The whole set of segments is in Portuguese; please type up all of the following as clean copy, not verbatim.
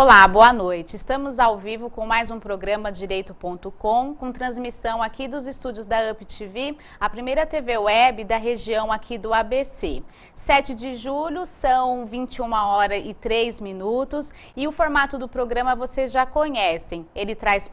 Olá, boa noite. Estamos ao vivo com mais um programa Direito.com, com transmissão aqui dos estúdios da UP TV, a primeira TV web da região aqui do ABC. 7 de julho, são 21h03 e o formato do programa vocês já conhecem. Ele traz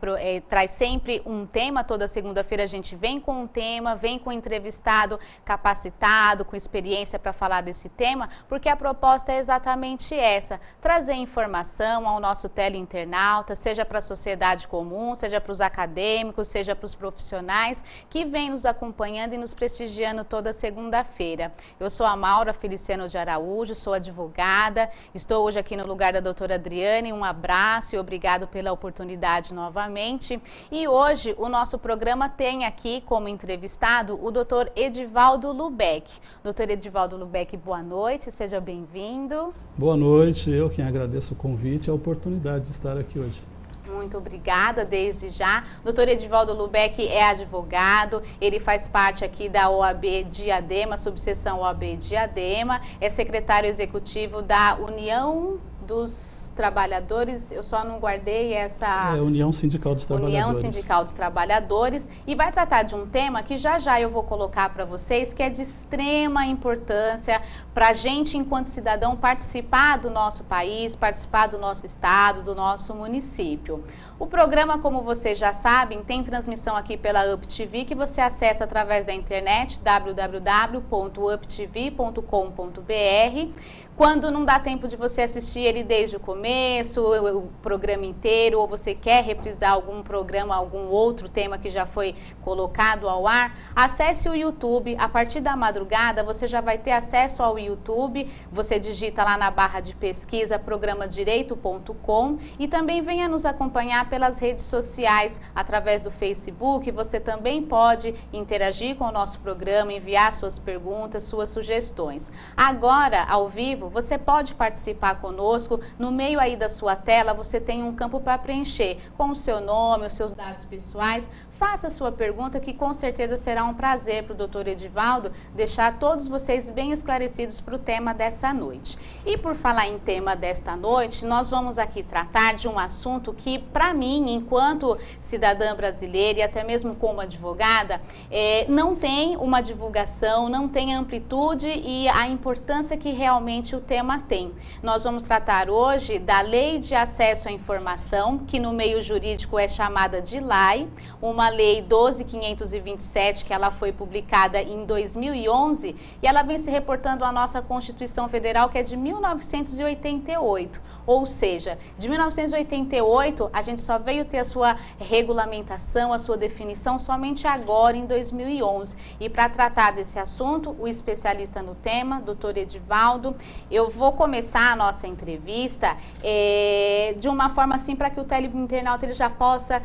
sempre um tema, toda segunda-feira a gente vem com um tema, vem com um entrevistado capacitado, com experiência para falar desse tema, porque a proposta é exatamente essa, trazer informação ao nosso teleinternauta, seja para a sociedade comum, seja para os acadêmicos, seja para os profissionais que vêm nos acompanhando e nos prestigiando toda segunda-feira. Eu sou a Maura Feliciano de Araújo, sou advogada, estou hoje aqui no lugar da doutora Adriane, um abraço e obrigado pela oportunidade novamente. E hoje o nosso programa tem aqui como entrevistado o doutor Edivaldo Lubeck. Doutor Edivaldo Lubeck, boa noite, seja bem-vindo. Boa noite, eu quem agradeço o convite e a oportunidade de estar aqui hoje. Muito obrigada desde já. Doutor Edivaldo Lubeck é advogado, ele faz parte aqui da OAB Diadema, subseção OAB Diadema, é secretário executivo da União dos Trabalhadores, eu só não guardei essa... União Sindical dos Trabalhadores. União Sindical dos Trabalhadores, e vai tratar de um tema que já eu vou colocar para vocês, que é de extrema importância para a gente, enquanto cidadão, participar do nosso país, participar do nosso estado, do nosso município. O programa, como vocês já sabem, tem transmissão aqui pela UP TV, que você acessa através da internet, www.uptv.com.br. Quando não dá tempo de você assistir ele desde o começo, o programa inteiro, ou você quer reprisar algum programa, algum outro tema que já foi colocado ao ar, acesse o YouTube. A partir da madrugada, você já vai ter acesso ao YouTube. Você digita lá na barra de pesquisa programa Direito.com e também venha nos acompanhar pelas redes sociais, através do Facebook. Você também pode interagir com o nosso programa, enviar suas perguntas, suas sugestões. Agora, ao vivo, você pode participar conosco. No meio aí da sua tela, você tem um campo para preencher com o seu nome, os seus dados pessoais. Faça a sua pergunta, que com certeza será um prazer para o doutor Edivaldo deixar todos vocês bem esclarecidos para o tema dessa noite. E por falar em tema desta noite, nós vamos aqui tratar de um assunto que, para mim, enquanto cidadã brasileira e até mesmo como advogada, não tem uma divulgação, não tem amplitude e a importância que realmente o tema tem. Nós vamos tratar hoje da Lei de Acesso à Informação, que no meio jurídico é chamada de LAI, uma Lei 12.527, que ela foi publicada em 2011 e ela vem se reportando à nossa Constituição Federal, que é de 1988. Ou seja, de 1988 a gente só veio ter a sua regulamentação, a sua definição somente agora em 2011. E para tratar desse assunto, o especialista no tema, doutor Edivaldo, eu vou começar a nossa entrevista de uma forma assim para que o teleinternauta ele já possa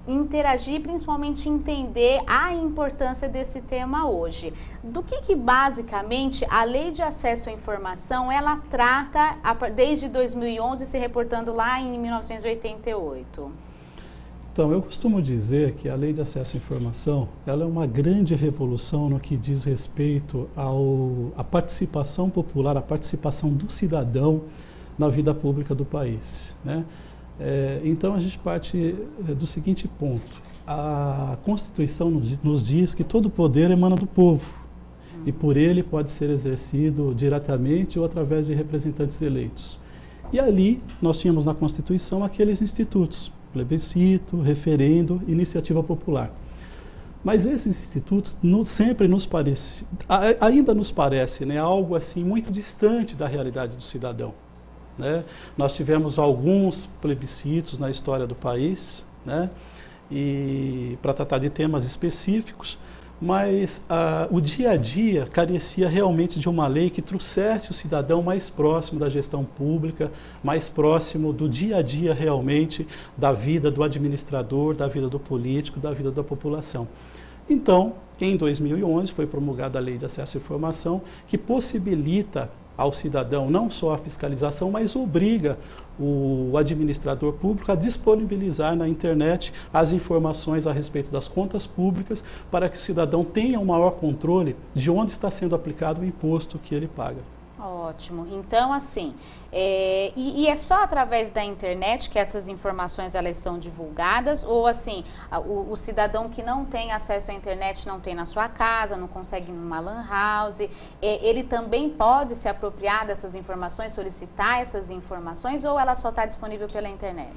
interagir, principalmente entender a importância desse tema hoje. Do que basicamente a Lei de Acesso à Informação ela trata desde 2011, se reportando lá em 1988? Então, eu costumo dizer que a Lei de Acesso à Informação ela é uma grande revolução no que diz respeito à participação popular, à participação do cidadão na vida pública do país, né? Então, a gente parte do seguinte ponto. A Constituição nos diz que todo poder emana do povo e por ele pode ser exercido diretamente ou através de representantes eleitos. E ali nós tínhamos na Constituição aqueles institutos, plebiscito, referendo, iniciativa popular. Mas esses institutos ainda nos parece, né, algo assim muito distante da realidade do cidadão, né? Nós tivemos alguns plebiscitos na história do país, né, e para tratar de temas específicos, mas o dia a dia carecia realmente de uma lei que trouxesse o cidadão mais próximo da gestão pública, mais próximo do dia a dia realmente da vida do administrador, da vida do político, da vida da população. Então, em 2011 foi promulgada a Lei de Acesso à Informação, que possibilita ao cidadão não só a fiscalização, mas obriga o administrador público a disponibilizar na internet as informações a respeito das contas públicas para que o cidadão tenha um maior controle de onde está sendo aplicado o imposto que ele paga. Ótimo. Então, assim, e é só através da internet que essas informações elas são divulgadas? Ou, assim, o cidadão que não tem acesso à internet, não tem na sua casa, não consegue numa lan house, ele também pode se apropriar dessas informações, solicitar essas informações, ou ela só está disponível pela internet?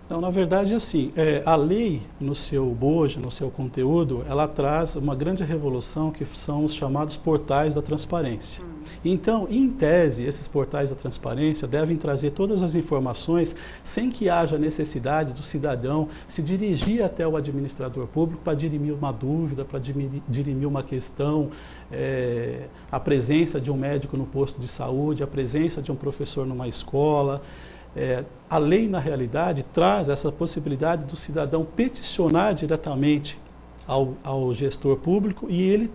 Não, na verdade, assim, a lei, no seu bojo, no seu conteúdo, ela traz uma grande revolução que são os chamados portais da transparência. Então, em tese, esses portais da transparência devem trazer todas as informações sem que haja necessidade do cidadão se dirigir até o administrador público para dirimir uma dúvida, para dirimir uma questão, a presença de um médico no posto de saúde, a presença de um professor numa escola. A lei, na realidade, traz essa possibilidade do cidadão peticionar diretamente ao gestor público e ele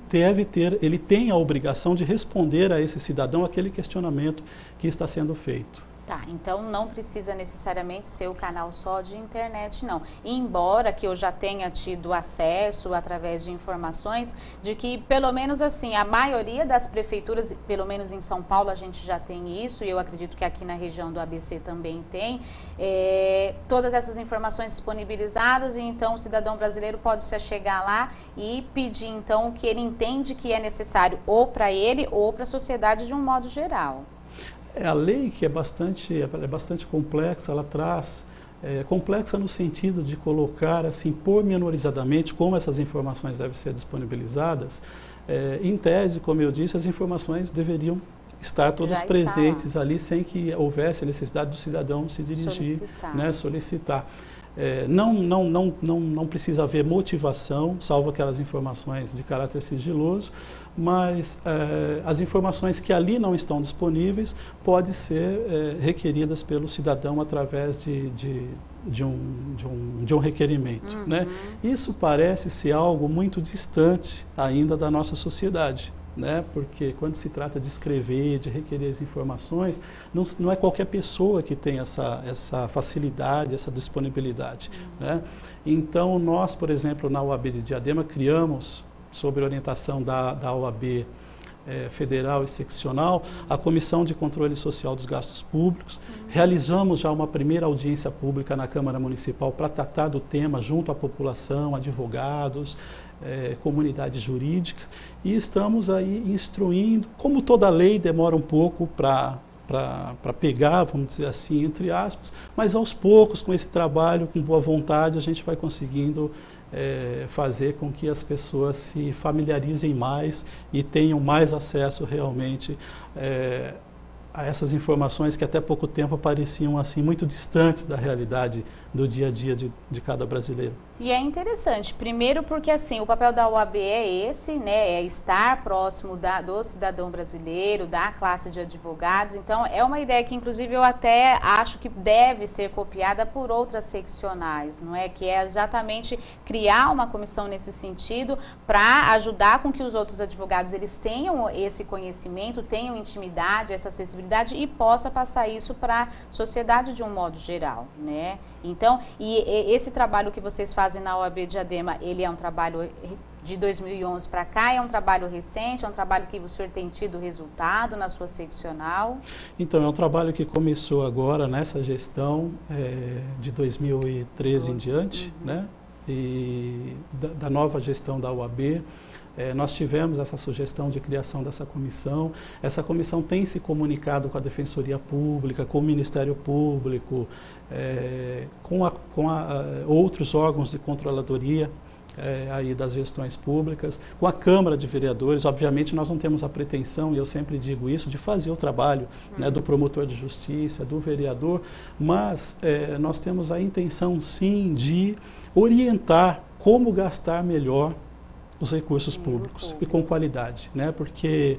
tem a obrigação de responder a esse cidadão aquele questionamento que está sendo feito. Tá, então não precisa necessariamente ser o canal só de internet, não. Embora que eu já tenha tido acesso através de informações de que, pelo menos assim, a maioria das prefeituras, pelo menos em São Paulo a gente já tem isso, e eu acredito que aqui na região do ABC também tem, todas essas informações disponibilizadas, e então o cidadão brasileiro pode se chegar lá e pedir então o que ele entende que é necessário ou para ele ou para a sociedade de um modo geral. A lei que é bastante complexa, ela traz, complexa no sentido de colocar assim pormenorizadamente como essas informações devem ser disponibilizadas. Em tese, como eu disse, as informações deveriam estar todas presentes ali sem que houvesse a necessidade do cidadão se dirigir, solicitar. Não precisa haver motivação, salvo aquelas informações de caráter sigiloso, mas as informações que ali não estão disponíveis podem ser requeridas pelo cidadão através de um requerimento. Né? Isso parece ser algo muito distante ainda da nossa sociedade. Né? Porque quando se trata de escrever, de requerer as informações, não é qualquer pessoa que tem essa facilidade, essa disponibilidade. Né? Então, nós, por exemplo, na OAB de Diadema, criamos, sob orientação da OAB federal e seccional, a Comissão de Controle Social dos Gastos Públicos. Realizamos já uma primeira audiência pública na Câmara Municipal para tratar do tema junto à população, advogados, comunidade jurídica, e estamos aí instruindo, como toda lei demora um pouco para pegar, vamos dizer assim, entre aspas, mas aos poucos, com esse trabalho, com boa vontade, a gente vai conseguindo fazer com que as pessoas se familiarizem mais e tenham mais acesso realmente a essas informações que até pouco tempo pareciam assim muito distantes da realidade do dia a dia de cada brasileiro. E é interessante, primeiro porque assim, o papel da OAB é esse, né, é estar próximo do cidadão brasileiro, da classe de advogados, então é uma ideia que inclusive eu até acho que deve ser copiada por outras seccionais, não é? Que é exatamente criar uma comissão nesse sentido para ajudar com que os outros advogados eles tenham esse conhecimento, tenham intimidade, essa acessibilidade e possa passar isso para a sociedade de um modo geral, né? Então, e esse trabalho que vocês fazem na OAB Diadema, ele é um trabalho de 2011 para cá, é um trabalho recente, é um trabalho que o senhor tem tido resultado na sua seccional? Então, é um trabalho que começou agora nessa gestão de 2013 em diante, né? E da nova gestão da OAB. Nós tivemos essa sugestão de criação dessa comissão. Essa comissão tem se comunicado com a Defensoria Pública, com o Ministério Público, com outros órgãos de controladoria aí das gestões públicas, com a Câmara de Vereadores. Obviamente nós não temos a pretensão, e eu sempre digo isso, de fazer o trabalho né, do promotor de justiça, do vereador, mas nós temos a intenção sim de orientar como gastar melhor os recursos públicos e com qualidade, né? Porque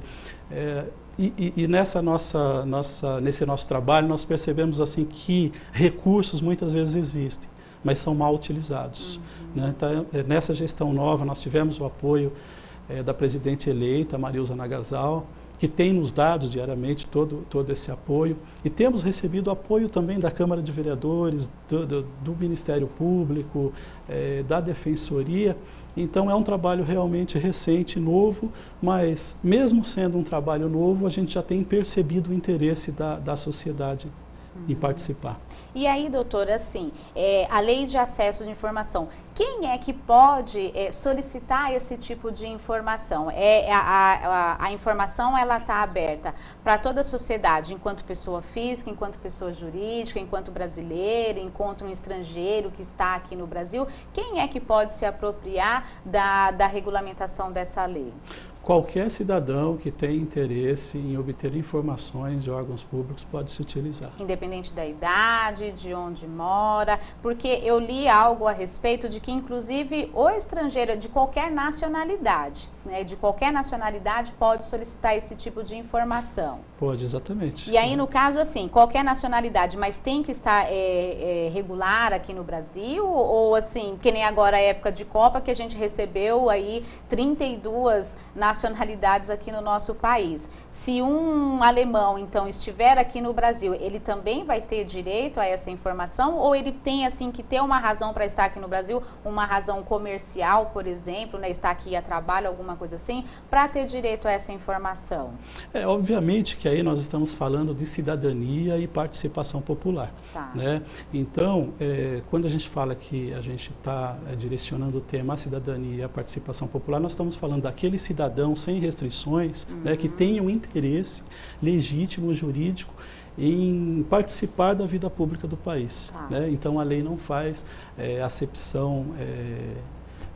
nesse nosso trabalho nós percebemos assim que recursos muitas vezes existem, mas são mal utilizados. Né? Então, nessa gestão nova nós tivemos o apoio da presidente eleita, Marilza Nagasal, que tem nos dado diariamente todo esse apoio, e temos recebido apoio também da Câmara de Vereadores, do Ministério Público, da Defensoria. Então é um trabalho realmente recente, novo, mas mesmo sendo um trabalho novo, a gente já tem percebido o interesse da sociedade em participar. E aí, doutora, assim, a lei de acesso de informação, quem é que pode solicitar esse tipo de informação? A informação, ela está aberta para toda a sociedade, enquanto pessoa física, enquanto pessoa jurídica, enquanto brasileiro, enquanto um estrangeiro que está aqui no Brasil. Quem é que pode se apropriar da regulamentação dessa lei? Qualquer cidadão que tenha interesse em obter informações de órgãos públicos pode se utilizar. Independente da idade, de onde mora, porque eu li algo a respeito de que, inclusive, o estrangeiro de qualquer nacionalidade, né, de qualquer nacionalidade pode solicitar esse tipo de informação. Pode, exatamente. E aí, no caso, assim, qualquer nacionalidade, mas tem que estar regular aqui no Brasil? Ou, assim, que nem agora a época de Copa, que a gente recebeu aí 32 nacionalidades aqui no nosso país. Se um alemão, então, estiver aqui no Brasil, ele também vai ter direito a essa informação? Ou ele tem, assim, que ter uma razão para estar aqui no Brasil, uma razão comercial, por exemplo, né, estar aqui a trabalho, alguma coisa assim, para ter direito a essa informação? Obviamente que aí nós estamos falando de cidadania e participação popular. Tá. Né? Então, quando a gente fala que a gente está direcionando o tema à cidadania e à participação popular, nós estamos falando daquele cidadão sem restrições, né, que tenha um interesse legítimo, jurídico, em participar da vida pública do país. Tá. Né? Então, a lei não faz acepção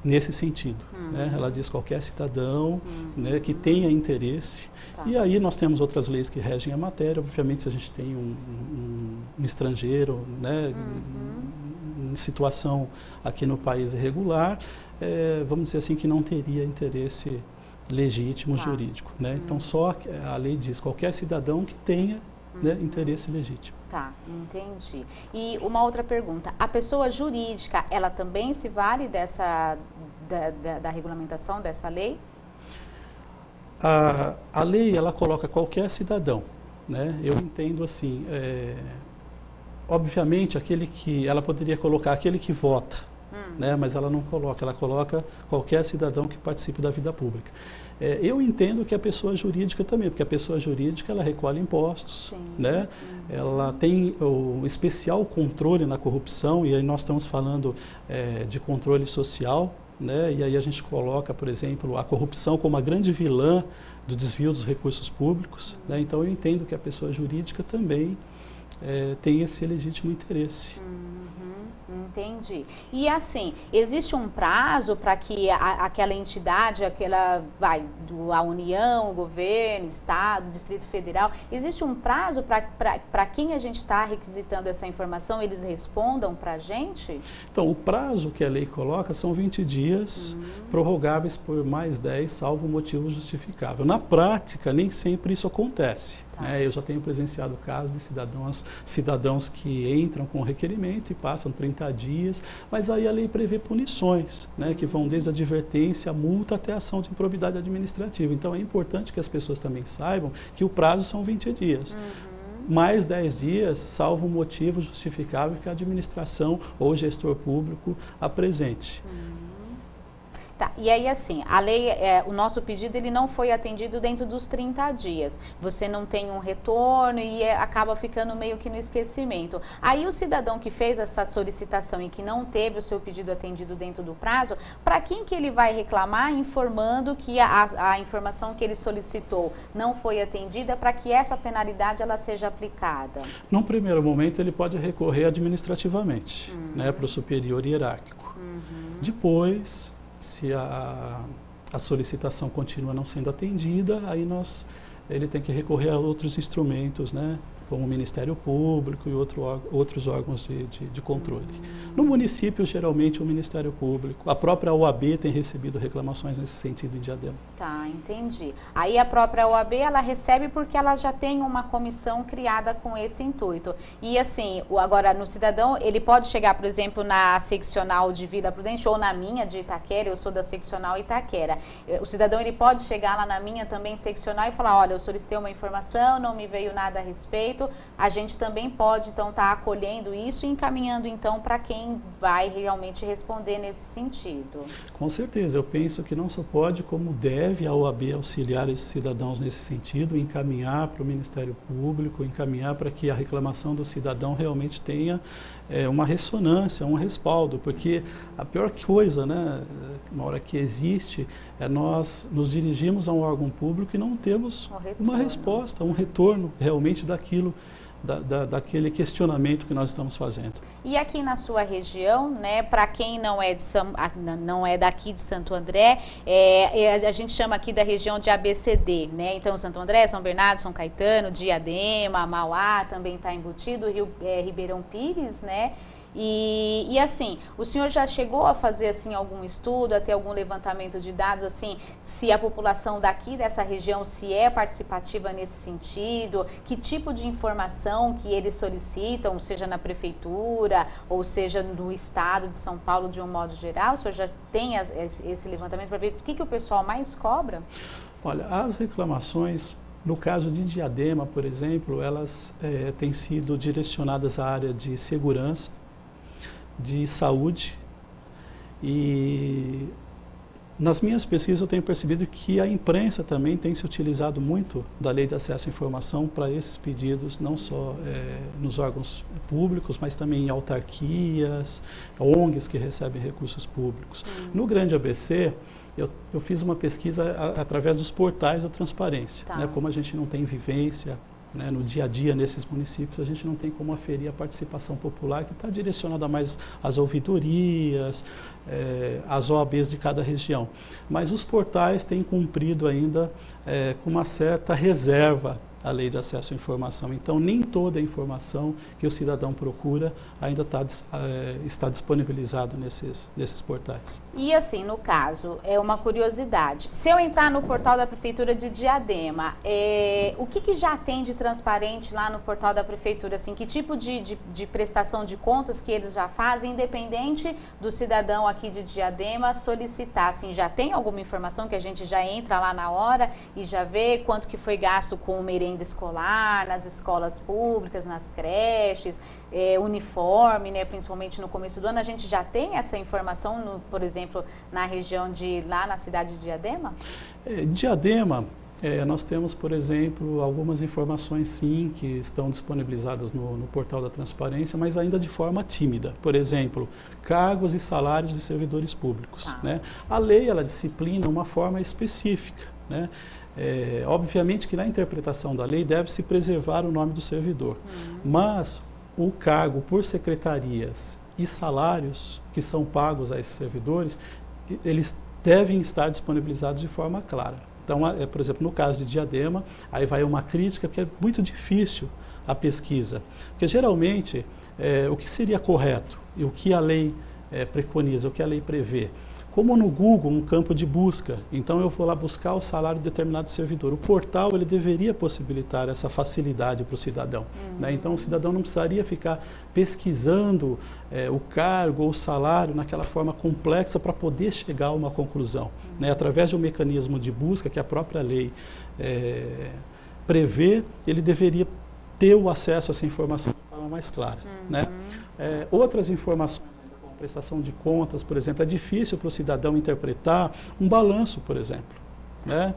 nesse sentido. Né? Ela diz qualquer cidadão né, que tenha interesse. Tá. E aí nós temos outras leis que regem a matéria. Obviamente, se a gente tem um estrangeiro né, em situação aqui no país irregular, vamos dizer assim, que não teria interesse legítimo jurídico. Né? Então, só a lei diz qualquer cidadão que tenha né, interesse legítimo. Tá, entendi. E uma outra pergunta, a pessoa jurídica, ela também se vale da regulamentação dessa lei? A lei, ela coloca qualquer cidadão, né? Eu entendo assim, obviamente, ela poderia colocar aquele que vota, né? Mas ela não coloca, ela coloca qualquer cidadão que participe da vida pública. Eu entendo que a pessoa jurídica também, porque a pessoa jurídica ela recolhe impostos, né? Ela tem o especial controle na corrupção, e aí nós estamos falando de controle social, né? E aí a gente coloca, por exemplo, a corrupção como a grande vilã do desvio dos recursos públicos, né? Então eu entendo que a pessoa jurídica também tem esse legítimo interesse. Entendi. E assim, existe um prazo para que aquela entidade, a União, o governo, o Estado, o Distrito Federal, existe um prazo para quem a gente está requisitando essa informação, eles respondam para a gente? Então, o prazo que a lei coloca são 20 dias, prorrogáveis por mais 10, salvo motivo justificável. Na prática, nem sempre isso acontece. Eu já tenho presenciado casos de cidadãos que entram com requerimento e passam 30 dias, mas aí a lei prevê punições, né, que vão desde a advertência, a multa até a ação de improbidade administrativa. Então é importante que as pessoas também saibam que o prazo são 20 dias. Mais 10 dias, salvo motivo justificável que a administração ou o gestor público apresente. Tá, e aí assim, a lei, o nosso pedido ele não foi atendido dentro dos 30 dias. Você não tem um retorno e acaba ficando meio que no esquecimento. Aí o cidadão que fez essa solicitação e que não teve o seu pedido atendido dentro do prazo, para quem que ele vai reclamar informando que a informação que ele solicitou não foi atendida, para que essa penalidade ela seja aplicada? Num primeiro momento ele pode recorrer administrativamente, né, para o superior hierárquico. Depois, se a solicitação continua não sendo atendida, aí ele tem que recorrer a outros instrumentos, né, como o Ministério Público e outros órgãos de controle. No município, geralmente, o Ministério Público, a própria OAB tem recebido reclamações nesse sentido em Diadema. Tá, entendi. Aí a própria OAB, ela recebe porque ela já tem uma comissão criada com esse intuito. E assim, agora no cidadão, ele pode chegar, por exemplo, na seccional de Vila Prudente ou na minha de Itaquera, eu sou da seccional Itaquera. O cidadão, ele pode chegar lá na minha também seccional e falar, olha, eu solicitei uma informação, não me veio nada a respeito. A gente também pode, então, estar acolhendo isso e encaminhando, então, para quem vai realmente responder nesse sentido. Com certeza, eu penso que não só pode, como deve a OAB auxiliar esses cidadãos nesse sentido, encaminhar para o Ministério Público, encaminhar para que a reclamação do cidadão realmente tenha uma ressonância, um respaldo, porque a pior coisa, né, na hora que existe, é nós nos dirigimos a um órgão público e não temos uma resposta, um retorno realmente daquilo, daquele questionamento que nós estamos fazendo. E aqui na sua região, né, para quem não é daqui de Santo André, a gente chama aqui da região de ABCD, né? Então Santo André, São Bernardo, São Caetano, Diadema, Mauá também está embutido, Ribeirão Pires, né? E assim, o senhor já chegou a fazer assim algum estudo, a ter algum levantamento de dados, assim, se a população daqui dessa região se é participativa nesse sentido, que tipo de informação que eles solicitam, seja na prefeitura ou seja no estado de São Paulo de um modo geral? O senhor já tem esse levantamento para ver o que o pessoal mais cobra? Olha, as reclamações, no caso de Diadema, por exemplo, elas têm sido direcionadas à área de segurança, de saúde, e nas minhas pesquisas eu tenho percebido que a imprensa também tem se utilizado muito da Lei de Acesso à Informação para esses pedidos, não só nos órgãos públicos, mas também em autarquias, ONGs que recebem recursos públicos. No Grande ABC, eu fiz uma pesquisa através dos portais da transparência, né? Como a gente não tem vivência, né, no dia a dia nesses municípios, a gente não tem como aferir a participação popular, que está direcionada mais às ouvidorias, às OABs de cada região. Mas os portais têm cumprido ainda com uma certa reserva a Lei de Acesso à Informação. Então, nem toda a informação que o cidadão procura ainda está disponibilizado nesses portais. E assim, no caso, é uma curiosidade. Se eu entrar no portal da Prefeitura de Diadema, o que já tem de transparente lá no portal da Prefeitura? Assim, que tipo de prestação de contas que eles já fazem, independente do cidadão aqui de Diadema solicitar? Assim, já tem alguma informação que a gente já entra lá na hora e já vê quanto que foi gasto com o merenda escolar, nas escolas públicas, nas creches, uniforme, né, principalmente no começo do ano? A gente já tem essa informação, por exemplo, na região lá na cidade de Diadema? Diadema, nós temos, por exemplo, algumas informações sim que estão disponibilizadas no portal da transparência, mas ainda de forma tímida. Por exemplo, cargos e salários de servidores públicos, né? A lei, ela disciplina uma forma específica, né? Obviamente que na interpretação da lei deve-se preservar o nome do servidor, mas o cargo por secretarias e salários que são pagos a esses servidores, eles devem estar disponibilizados de forma clara. Então, por exemplo, no caso de Diadema, aí vai uma crítica, porque é muito difícil a pesquisa, porque geralmente o que seria correto e o que a lei preconiza, o que a lei prevê, como no Google, um campo de busca, então eu vou lá buscar o salário de determinado servidor. O portal, ele deveria possibilitar essa facilidade para o cidadão, né? Então o cidadão não precisaria ficar pesquisando o cargo ou o salário naquela forma complexa para poder chegar a uma conclusão, né? Através de um mecanismo de busca que a própria lei prevê, ele deveria ter o acesso a essa informação de forma mais clara, né? Outras informações, prestação de contas, por exemplo, é difícil para o cidadão interpretar um balanço, por exemplo, né?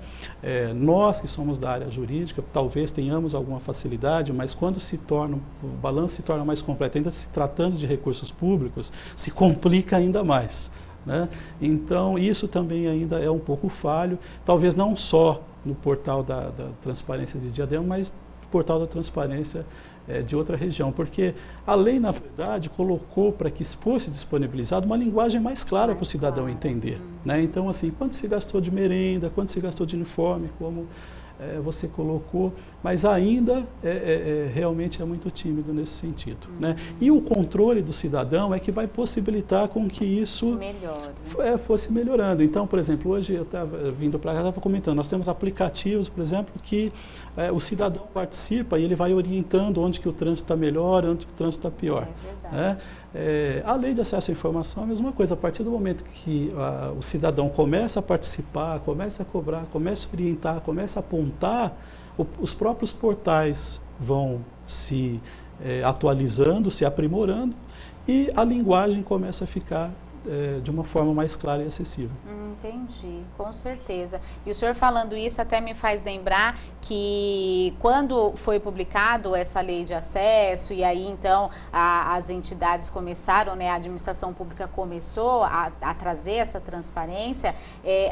Nós que somos da área jurídica, talvez tenhamos alguma facilidade, mas quando o balanço se torna mais completo, ainda se tratando de recursos públicos, se complica ainda mais, né? Então, isso também ainda é um pouco falho, talvez não só no portal da transparência de Diadema, mas no portal da transparência de outra região, porque a lei, na verdade, colocou para que fosse disponibilizado uma linguagem mais clara para o cidadão entender, né? Então, assim, quanto se gastou de merenda, quanto se gastou de uniforme, como você colocou, mas ainda realmente é muito tímido nesse sentido. Né? E o controle do cidadão é que vai possibilitar com que isso fosse melhorando. Então, por exemplo, hoje eu estava vindo para cá, estava comentando, nós temos aplicativos, por exemplo, que o cidadão participa e ele vai orientando onde que o trânsito está melhor, onde que o trânsito está pior. Né? A lei de acesso à informação é a mesma coisa. A partir do momento que o cidadão começa a participar, começa a cobrar, começa a orientar, começa a apontar, os próprios portais vão se atualizando, se aprimorando e a linguagem começa a ficar de uma forma mais clara e acessível. Entendi, com certeza. E o senhor falando isso até me faz lembrar que quando foi publicado essa lei de acesso e aí então as entidades começaram, né, a administração pública começou a trazer essa transparência,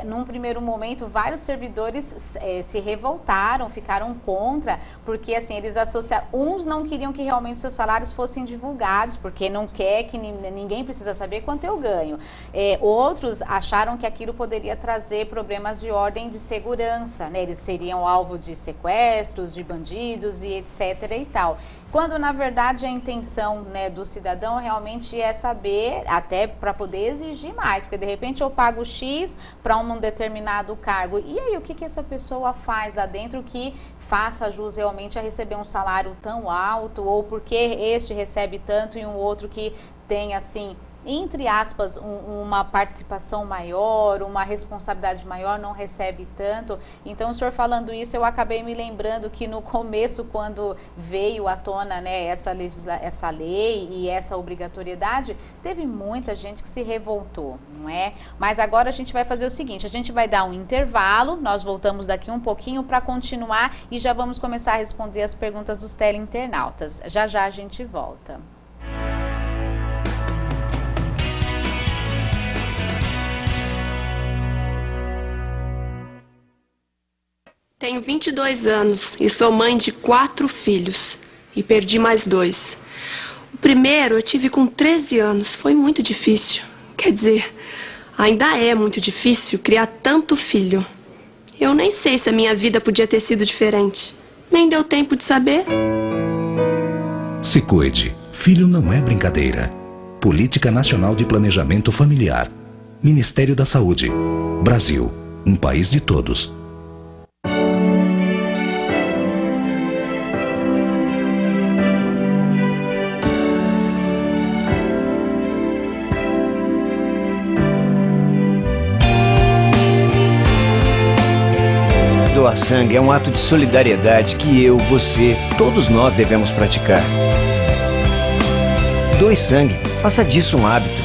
num primeiro momento vários servidores se revoltaram, ficaram contra, porque assim, eles associaram, uns não queriam que realmente seus salários fossem divulgados, porque não quer que ninguém precisa saber quanto eu ganho. Outros acharam que aquilo poderia trazer problemas de ordem de segurança, né? Eles seriam alvo de sequestros, de bandidos e etc. e tal. Quando, na verdade, a intenção, né, do cidadão realmente é saber, até para poder exigir mais, porque de repente eu pago X para um determinado cargo. E aí, o que essa pessoa faz lá dentro que faça jus realmente a receber um salário tão alto, ou porque este recebe tanto e um outro que tem, assim, entre aspas, uma participação maior, uma responsabilidade maior, não recebe tanto. Então, o senhor falando isso, eu acabei me lembrando que no começo, quando veio à tona, né, essa lei e essa obrigatoriedade, teve muita gente que se revoltou, não é? Mas agora a gente vai fazer o seguinte, a gente vai dar um intervalo, nós voltamos daqui um pouquinho para continuar e já vamos começar a responder as perguntas dos teleinternautas. Já já a gente volta. Tenho 22 anos e sou mãe de 4 filhos e perdi mais 2. O primeiro eu tive com 13 anos, foi muito difícil. Quer dizer, ainda é muito difícil criar tanto filho. Eu nem sei se a minha vida podia ter sido diferente. Nem deu tempo de saber. Se cuide, filho não é brincadeira. Política Nacional de Planejamento Familiar. Ministério da Saúde. Brasil, um país de todos. Doar sangue é um ato de solidariedade que eu, você, todos nós devemos praticar. Doe sangue, faça disso um hábito.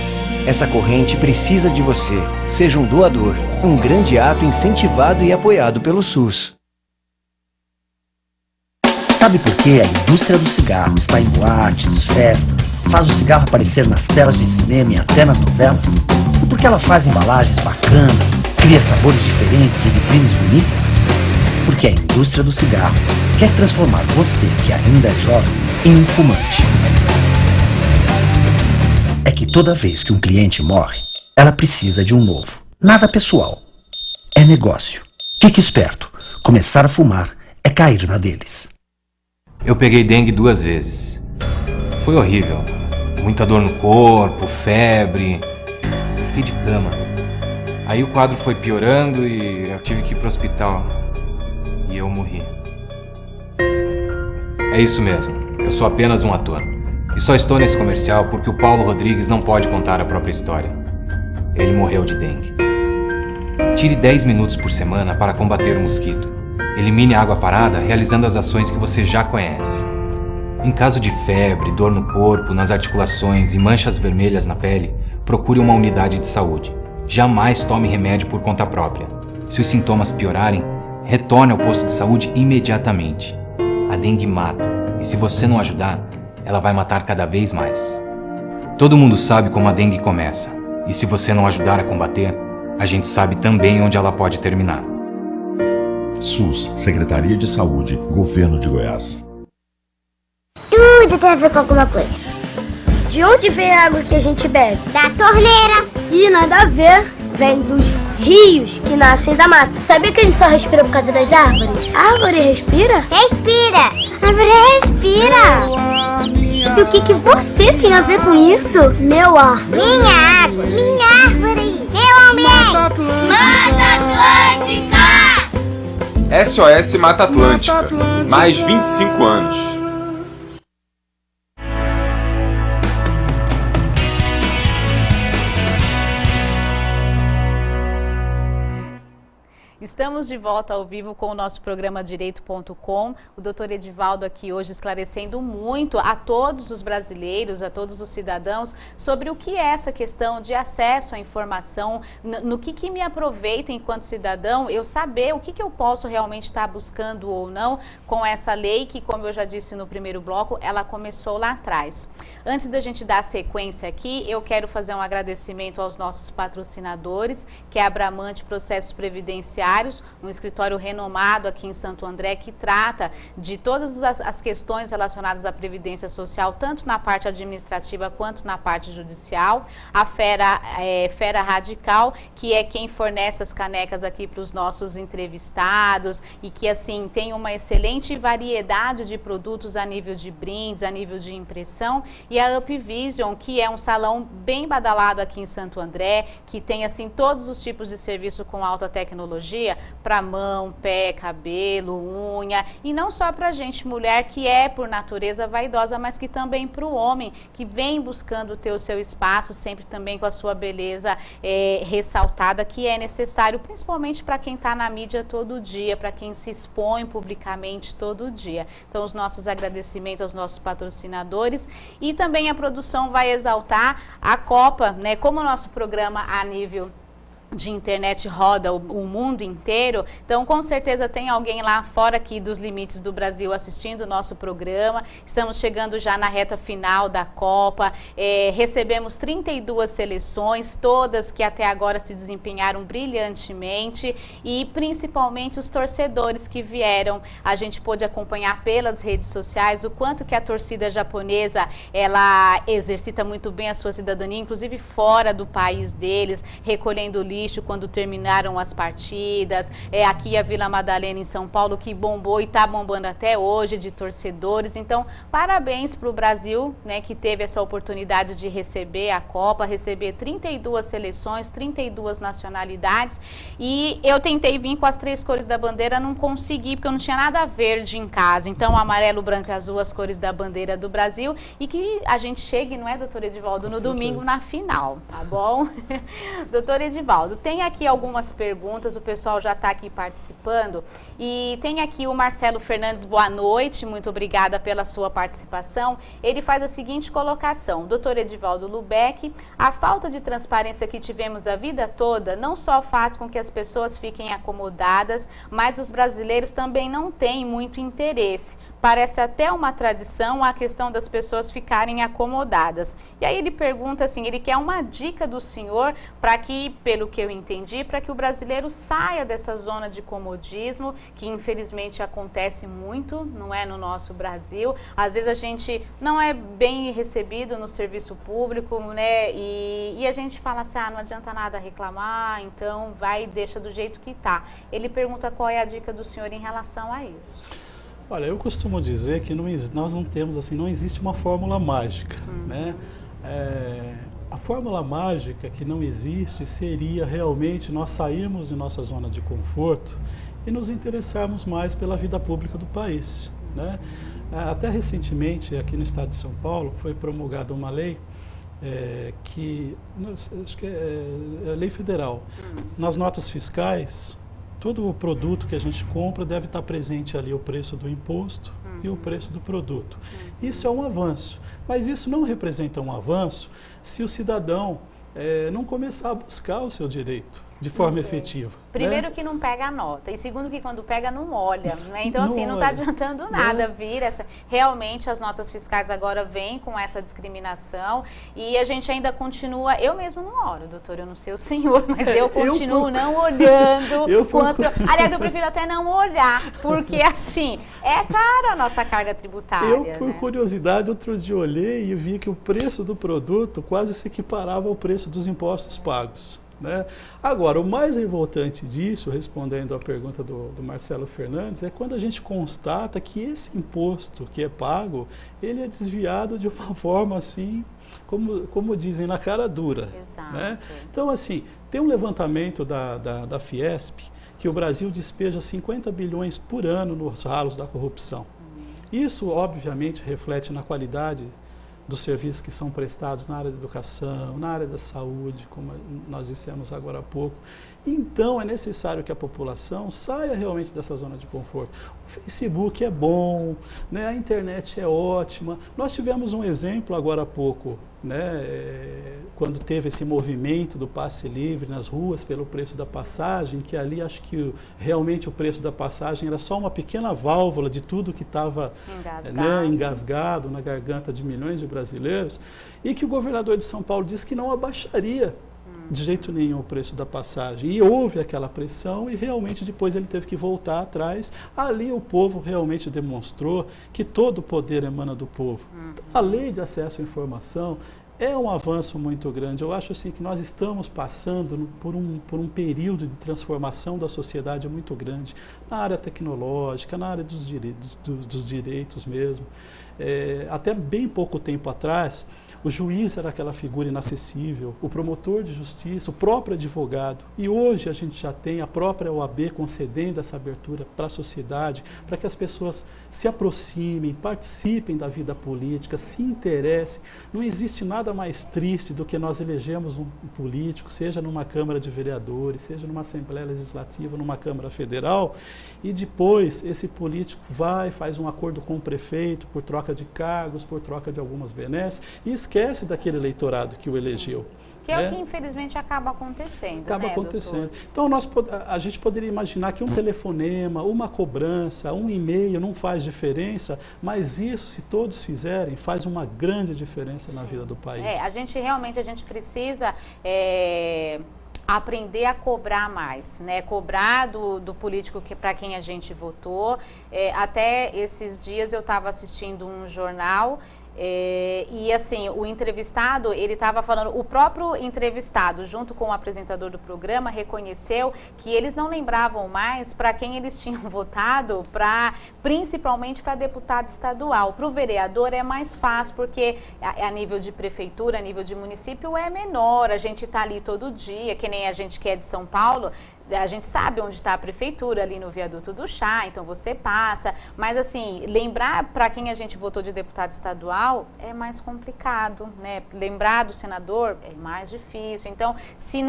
Essa corrente precisa de você. Seja um doador. Um grande ato incentivado e apoiado pelo SUS. Sabe por que a indústria do cigarro está em boates, festas, faz o cigarro aparecer nas telas de cinema e até nas novelas? E por que ela faz embalagens bacanas, cria sabores diferentes e vitrines bonitas? Porque a indústria do cigarro quer transformar você, que ainda é jovem, em um fumante. É que toda vez que um cliente morre, ela precisa de um novo. Nada pessoal. É negócio. Fique esperto. Começar a fumar é cair na deles. Eu peguei dengue 2 vezes. Foi horrível. Muita dor no corpo, febre. Fiquei de cama. Aí o quadro foi piorando e eu tive que ir pro hospital. E eu morri. É isso mesmo. Eu sou apenas um ator. E só estou nesse comercial porque o Paulo Rodrigues não pode contar a própria história. Ele morreu de dengue. Tire 10 minutos por semana para combater o mosquito. Elimine a água parada realizando as ações que você já conhece. Em caso de febre, dor no corpo, nas articulações e manchas vermelhas na pele, procure uma unidade de saúde. Jamais tome remédio por conta própria. Se os sintomas piorarem, retorne ao posto de saúde imediatamente. A dengue mata, e se você não ajudar, ela vai matar cada vez mais. Todo mundo sabe como a dengue começa, e se você não ajudar a combater, a gente sabe também onde ela pode terminar. SUS, Secretaria de Saúde, Governo de Goiás. Tudo tem a ver com alguma coisa. De onde vem a água que a gente bebe? Da torneira. E nada a ver, vem dos rios que nascem da mata. Sabia que a gente só respira por causa das árvores? A árvore respira? Respira! A árvore respira! E o que você tem a ver com isso? Meu ar. Minha água. Minha árvore. Meu ambiente. Mata Atlântica! SOS Mata Atlântica. Mais 25 anos. Estamos de volta ao vivo com o nosso programa Direito.com. O doutor Edivaldo aqui hoje esclarecendo muito a todos os brasileiros, a todos os cidadãos, sobre o que é essa questão de acesso à informação, no que me aproveita enquanto cidadão, eu saber o que eu posso realmente estar buscando ou não com essa lei que, como eu já disse no primeiro bloco, ela começou lá atrás. Antes da gente dar sequência aqui, eu quero fazer um agradecimento aos nossos patrocinadores, que é a Bramante Processos Previdenciários, um escritório renomado aqui em Santo André que trata de todas as questões relacionadas à Previdência Social, tanto na parte administrativa quanto na parte judicial. A Fera Radical, que é quem fornece as canecas aqui para os nossos entrevistados e que, assim, tem uma excelente variedade de produtos a nível de brindes, a nível de impressão. E a UpVision, que é um salão bem badalado aqui em Santo André, que tem, assim, todos os tipos de serviço com alta tecnologia, para mão, pé, cabelo, unha, e não só para gente mulher que é por natureza vaidosa, mas que também para o homem que vem buscando ter o seu espaço, sempre também com a sua beleza ressaltada, que é necessário, principalmente para quem está na mídia todo dia, para quem se expõe publicamente todo dia. Então, os nossos agradecimentos aos nossos patrocinadores, e também a produção vai exaltar a Copa, né? Como o nosso programa a nível de internet roda o mundo inteiro, então com certeza tem alguém lá fora aqui dos limites do Brasil assistindo o nosso programa. Estamos chegando já na reta final da Copa, recebemos 32 seleções, todas que até agora se desempenharam brilhantemente, e principalmente os torcedores que vieram. A gente pôde acompanhar pelas redes sociais o quanto que a torcida japonesa, ela exercita muito bem a sua cidadania, inclusive fora do país deles, recolhendo lixo quando terminaram as partidas. Aqui a Vila Madalena em São Paulo, que bombou e está bombando até hoje de torcedores. Então, parabéns para o Brasil, né, que teve essa oportunidade de receber a Copa, receber 32 seleções, 32 nacionalidades. E eu tentei vir com as 3 cores da bandeira, não consegui, porque eu não tinha nada verde em casa. Então, amarelo, branco e azul, as cores da bandeira do Brasil. E que a gente chegue, não é, doutor Edivaldo, no domingo na final, tá bom? Doutor Edivaldo, tem aqui algumas perguntas, o pessoal já está aqui participando, e tem aqui o Marcelo Fernandes, boa noite, muito obrigada pela sua participação. Ele faz a seguinte colocação: doutor Edivaldo Lubeck, a falta de transparência que tivemos a vida toda não só faz com que as pessoas fiquem acomodadas, mas os brasileiros também não têm muito interesse. Parece até uma tradição a questão das pessoas ficarem acomodadas. E aí ele pergunta assim, ele quer uma dica do senhor para que, pelo que eu entendi, para que o brasileiro saia dessa zona de comodismo, que infelizmente acontece muito, não é, no nosso Brasil. Às vezes a gente não é bem recebido no serviço público, né, e a gente fala assim, não adianta nada reclamar, então vai e deixa do jeito que está. Ele pergunta qual é a dica do senhor em relação a isso. Olha, eu costumo dizer que nós não temos, assim, não existe uma fórmula mágica, né? A fórmula mágica que não existe seria realmente nós sairmos de nossa zona de conforto e nos interessarmos mais pela vida pública do país, né? Até recentemente, aqui no estado de São Paulo, foi promulgada uma lei que, acho que é lei federal, nas notas fiscais. Todo o produto que a gente compra deve estar presente ali o preço do imposto e o preço do produto. Isso é um avanço, mas isso não representa um avanço se o cidadão não começar a buscar o seu direito de forma efetiva. Primeiro, né? Que não pega a nota, e segundo que quando pega não olha, né? Então assim, não está adiantando nada vir realmente as notas fiscais agora vêm com essa discriminação, e a gente ainda continua, eu mesmo não olho, doutor, eu não sei o senhor, mas eu continuo não olhando. Aliás, eu prefiro até não olhar, porque assim, é cara a nossa carga tributária. Eu, por curiosidade, outro dia olhei e vi que o preço do produto quase se equiparava ao preço dos impostos pagos. né? Agora, o mais revoltante disso, respondendo à pergunta do Marcelo Fernandes, é quando a gente constata que esse imposto que é pago, ele é desviado de uma forma assim, como dizem, na cara dura. Exato. Né? Então, assim, tem um levantamento da Fiesp que o Brasil despeja 50 bilhões por ano nos ralos da corrupção. Isso, obviamente, reflete na qualidade dos serviços que são prestados na área da educação, na área da saúde, como nós dissemos agora há pouco. Então, é necessário que a população saia realmente dessa zona de conforto. O Facebook é bom, né? A internet é ótima. Nós tivemos um exemplo agora há pouco, né? Quando teve esse movimento do passe livre nas ruas pelo preço da passagem, que ali acho que realmente o preço da passagem era só uma pequena válvula de tudo que estava engasgado na garganta de milhões de brasileiros, e que o governador de São Paulo disse que não abaixaria de jeito nenhum o preço da passagem. E houve aquela pressão e realmente depois ele teve que voltar atrás. Ali o povo realmente demonstrou que todo o poder emana do povo. A lei de acesso à informação é um avanço muito grande. Eu acho assim que nós estamos passando por um período de transformação da sociedade muito grande, na área tecnológica, na área dos direitos mesmo. Até bem pouco tempo atrás, o juiz era aquela figura inacessível, o promotor de justiça, o próprio advogado. E hoje a gente já tem a própria OAB concedendo essa abertura para a sociedade, para que as pessoas se aproximem, participem da vida política, se interessem. Não existe nada mais triste do que nós elegemos um político, seja numa Câmara de Vereadores, seja numa Assembleia Legislativa, numa Câmara Federal, e depois esse político faz um acordo com o prefeito por troca de cargos, por troca de algumas benesses, e esquece daquele eleitorado que o elegeu. Que é o que infelizmente acaba acontecendo. Acaba acontecendo. Então a gente poderia imaginar que um telefonema, uma cobrança, um e-mail não faz diferença, mas isso, se todos fizerem, faz uma grande diferença na vida do país. A gente precisa aprender a cobrar mais, né? Cobrar do político para quem a gente votou. Até esses dias eu estava assistindo um jornal e assim, o entrevistado, ele estava falando, o próprio entrevistado, junto com o apresentador do programa, reconheceu que eles não lembravam mais para quem eles tinham votado, principalmente para deputado estadual. Para o vereador é mais fácil, porque a nível de prefeitura, a nível de município é menor, a gente está ali todo dia, que nem a gente que é de São Paulo, a gente sabe onde está a prefeitura, ali no viaduto do Chá, então você passa, mas assim, lembrar para quem a gente votou de deputado estadual é mais complicado, né? Lembrar do senador é mais difícil, então se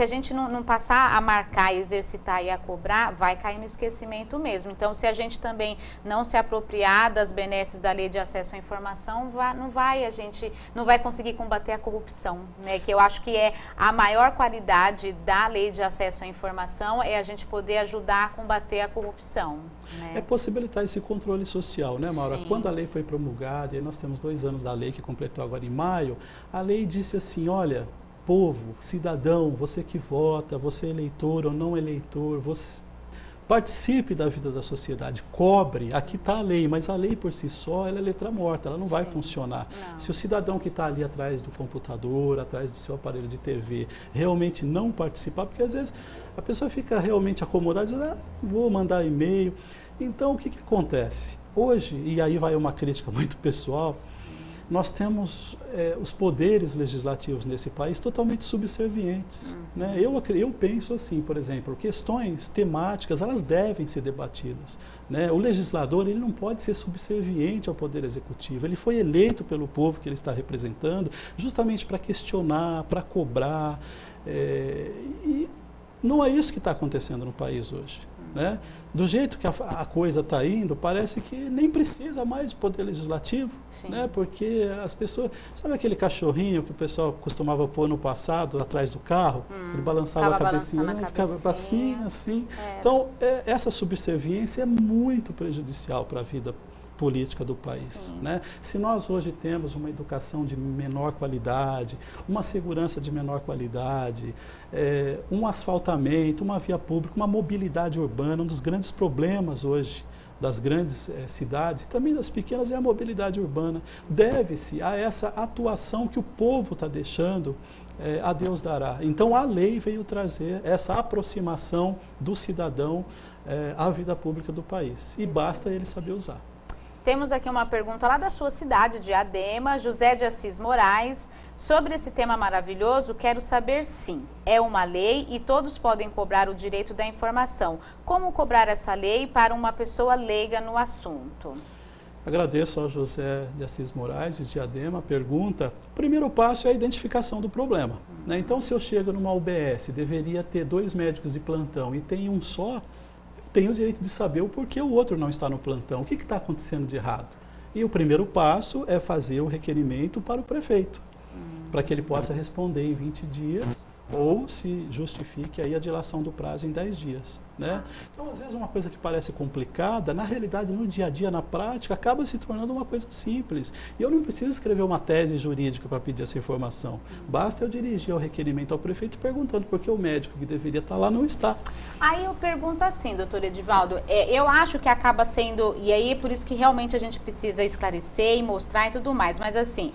a gente não passar a marcar, exercitar e a cobrar, vai cair no esquecimento mesmo. Então se a gente também não se apropriar das benesses da lei de acesso à informação, a gente não vai conseguir combater a corrupção, né? Que eu acho que é a maior qualidade da lei de acesso à informação, é a gente poder ajudar a combater a corrupção. Né? É possibilitar esse controle social, né, Maura? Sim. Quando a lei foi promulgada, e nós temos 2 anos da lei que completou agora em maio, a lei disse assim, olha, povo, cidadão, você que vota, você é eleitor ou não eleitor, você participe da vida da sociedade, cobre, aqui está a lei, mas a lei por si só, ela é letra morta, ela não vai funcionar. Não. Se o cidadão que está ali atrás do computador, atrás do seu aparelho de TV, realmente não participar, porque às vezes a pessoa fica realmente acomodada, diz, vou mandar e-mail. Então, o que acontece? Hoje, e aí vai uma crítica muito pessoal, nós temos os poderes legislativos nesse país totalmente subservientes. Né? Eu penso assim, por exemplo, questões temáticas, elas devem ser debatidas. Né? O legislador, ele não pode ser subserviente ao poder executivo. Ele foi eleito pelo povo que ele está representando justamente para questionar, para cobrar. E não é isso que está acontecendo no país hoje. Né? Do jeito que a coisa está indo, parece que nem precisa mais de poder legislativo, né? Porque as pessoas... Sabe aquele cachorrinho que o pessoal costumava pôr no passado, atrás do carro? Ele balançava a cabecinha, ficava assim. Então, essa subserviência é muito prejudicial para a vida política do país. Né? Se nós hoje temos uma educação de menor qualidade, uma segurança de menor qualidade, um asfaltamento, uma via pública, uma mobilidade urbana, um dos grandes problemas hoje das grandes cidades e também das pequenas é a mobilidade urbana. Deve-se a essa atuação que o povo está deixando, a Deus dará. Então a lei veio trazer essa aproximação do cidadão à vida pública do país. E basta ele saber usar. Temos aqui uma pergunta lá da sua cidade, Diadema, José de Assis Moraes. Sobre esse tema maravilhoso, quero saber sim, é uma lei e todos podem cobrar o direito da informação. Como cobrar essa lei para uma pessoa leiga no assunto? Agradeço ao José de Assis Moraes, de Diadema, a pergunta. O primeiro passo é a identificação do problema, né? Então, se eu chego numa UBS, deveria ter 2 médicos de plantão e tem um só, tenho o direito de saber o porquê o outro não está no plantão, o que está acontecendo de errado. E o primeiro passo é fazer o requerimento para o prefeito, para que ele possa responder em 20 dias ou se justifique aí a dilação do prazo em 10 dias. Né? Então, às vezes, uma coisa que parece complicada, na realidade, no dia a dia, na prática, acaba se tornando uma coisa simples. E eu não preciso escrever uma tese jurídica para pedir essa informação. Basta eu dirigir o requerimento ao prefeito perguntando por que o médico que deveria estar lá não está. Aí eu pergunto assim, doutor Edivaldo, eu acho que acaba sendo, e aí é por isso que realmente a gente precisa esclarecer e mostrar e tudo mais, mas assim,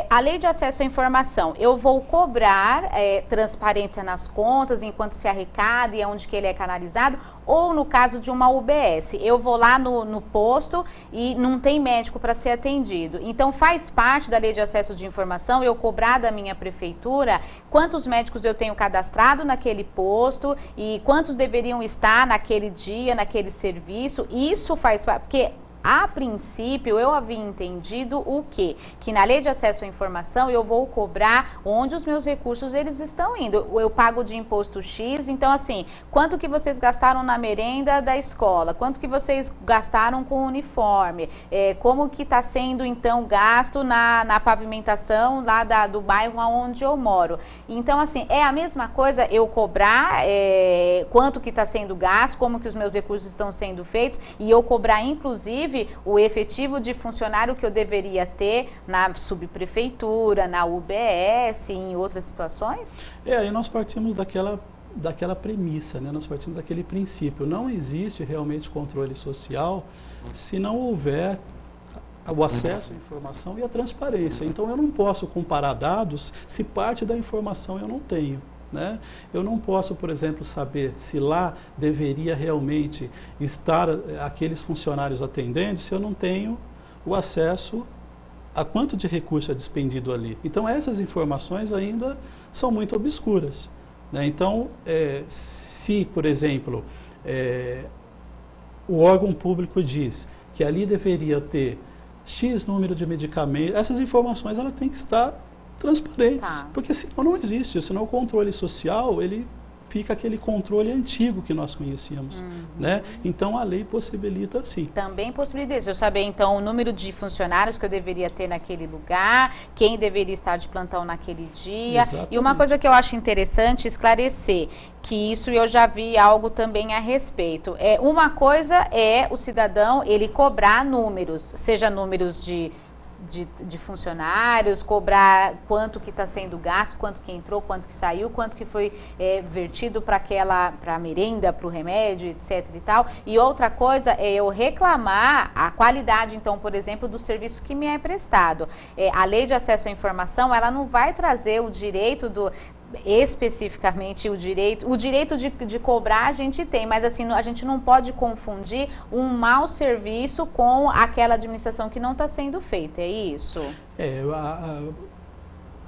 a lei de acesso à informação, eu vou cobrar transparência nas contas enquanto se arrecada e onde que ele é canalizado, ou no caso de uma UBS, eu vou lá no posto e não tem médico para ser atendido. Então faz parte da lei de acesso de informação eu cobrar da minha prefeitura quantos médicos eu tenho cadastrado naquele posto e quantos deveriam estar naquele dia, naquele serviço. Isso faz parte, porque a princípio, eu havia entendido o quê? Que na lei de acesso à informação eu vou cobrar onde os meus recursos eles estão indo. Eu pago de imposto X, então assim, quanto que vocês gastaram na merenda da escola? Quanto que vocês gastaram com o uniforme? Como que está sendo então gasto na pavimentação lá do bairro onde eu moro? Então assim, é a mesma coisa eu cobrar quanto que está sendo gasto, como que os meus recursos estão sendo feitos e eu cobrar inclusive o efetivo de funcionário que eu deveria ter na subprefeitura, na UBS, em outras situações? Aí nós partimos daquela premissa, né? Nós partimos daquele princípio. Não existe realmente controle social se não houver o acesso à informação e a transparência. Então eu não posso comparar dados se parte da informação eu não tenho. Né? Eu não posso, por exemplo, saber se lá deveria realmente estar aqueles funcionários atendendo se eu não tenho o acesso a quanto de recurso é despendido ali. Então, essas informações ainda são muito obscuras. Né? Então, se, por exemplo, o órgão público diz que ali deveria ter X número de medicamentos, essas informações elas têm que estar transparentes, porque senão não existe, senão o controle social, ele fica aquele controle antigo que nós conhecíamos, né? Então a lei possibilita sim. Também possibilita isso, eu saber então o número de funcionários que eu deveria ter naquele lugar, quem deveria estar de plantão naquele dia. Exatamente. E uma coisa que eu acho interessante esclarecer, que isso eu já vi algo também a respeito. Uma coisa é o cidadão, ele cobrar números, seja números de funcionários, cobrar quanto que está sendo gasto, quanto que entrou, quanto que saiu, quanto que foi vertido para a merenda, para o remédio, etc e tal. E outra coisa é eu reclamar a qualidade, então, por exemplo, do serviço que me é prestado. A lei de acesso à informação, ela não vai trazer o direito especificamente o direito de cobrar a gente tem, mas assim, a gente não pode confundir um mau serviço com aquela administração que não está sendo feita, é isso?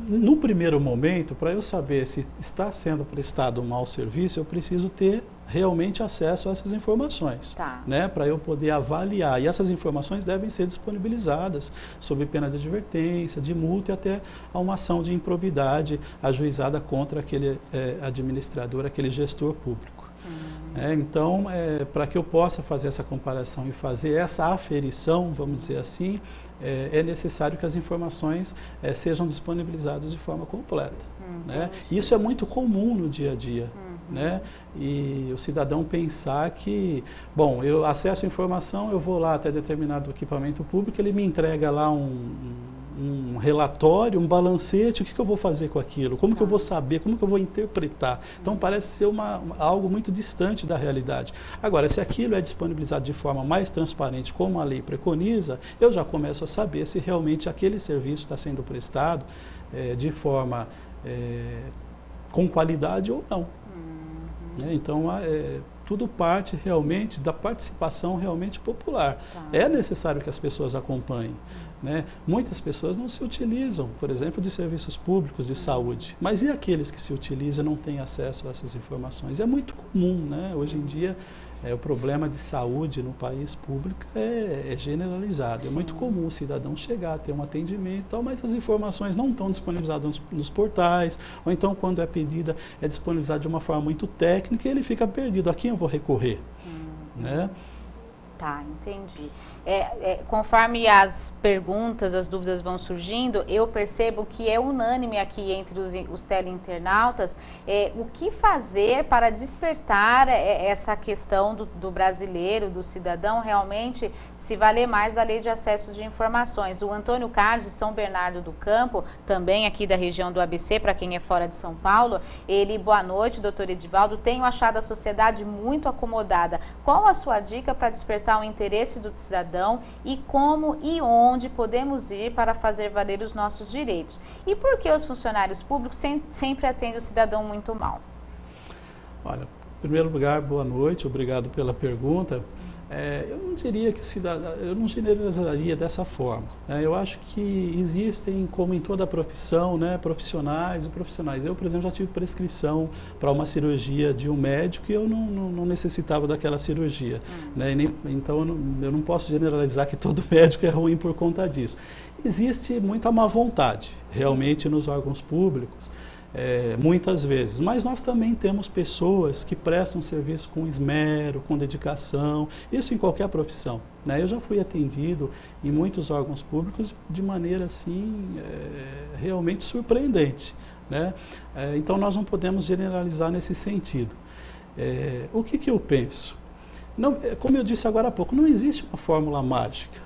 No primeiro momento, para eu saber se está sendo prestado um mau serviço, eu preciso ter realmente acesso a essas informações, né, para eu poder avaliar. E essas informações devem ser disponibilizadas sob pena de advertência, de multa e até a uma ação de improbidade ajuizada contra aquele administrador, aquele gestor público. Então, para que eu possa fazer essa comparação e fazer essa aferição, vamos dizer assim, é necessário que as informações sejam disponibilizadas de forma completa. Né? Isso é muito comum no dia a dia. Né? E o cidadão pensar que, bom, eu acesso a informação, eu vou lá até determinado equipamento público, ele me entrega lá um relatório, um balancete, o que eu vou fazer com aquilo, como que eu vou saber, como que eu vou interpretar. Então parece ser algo muito distante da realidade. Agora, se aquilo é disponibilizado de forma mais transparente, como a lei preconiza, eu já começo a saber se realmente aquele serviço está sendo prestado de forma com qualidade ou não. Então, tudo parte realmente da participação realmente popular. É necessário que as pessoas acompanhem. Muitas pessoas não se utilizam, por exemplo, de serviços públicos de saúde. Mas e aqueles que se utilizam e não têm acesso a essas informações? É muito comum, hoje em dia. O problema de saúde no país público é generalizado. Sim. É muito comum o cidadão chegar, ter um atendimento e tal, mas as informações não estão disponibilizadas nos portais, ou então quando é pedida, é disponibilizada de uma forma muito técnica e ele fica perdido. A quem eu vou recorrer? Tá, entendi. Conforme as perguntas, as dúvidas vão surgindo, eu percebo que é unânime aqui entre os teleinternautas o que fazer para despertar essa questão do brasileiro, do cidadão, realmente se valer mais da Lei de Acesso de Informações. O Antônio Carlos, de São Bernardo do Campo, também aqui da região do ABC, para quem é fora de São Paulo, ele, boa noite, doutor Edivaldo, tenho achado a sociedade muito acomodada. Qual a sua dica para despertar o interesse do cidadão e como e onde podemos ir para fazer valer os nossos direitos? E por que os funcionários públicos sempre atendem o cidadão muito mal? Olha, em primeiro lugar, boa noite, obrigado pela pergunta. Eu não diria que eu não generalizaria dessa forma. Eu acho que existem, como em toda profissão, profissionais e profissionais. Eu, por exemplo, já tive prescrição para uma cirurgia de um médico e eu não necessitava daquela cirurgia. Então, eu não posso generalizar que todo médico é ruim por conta disso. Existe muita má vontade, realmente, nos órgãos públicos. Muitas vezes, mas nós também temos pessoas que prestam serviço com esmero, com dedicação, isso em qualquer profissão. Eu já fui atendido em muitos órgãos públicos de maneira assim, realmente surpreendente. Então nós não podemos generalizar nesse sentido. O que eu penso? Como eu disse agora há pouco, não existe uma fórmula mágica.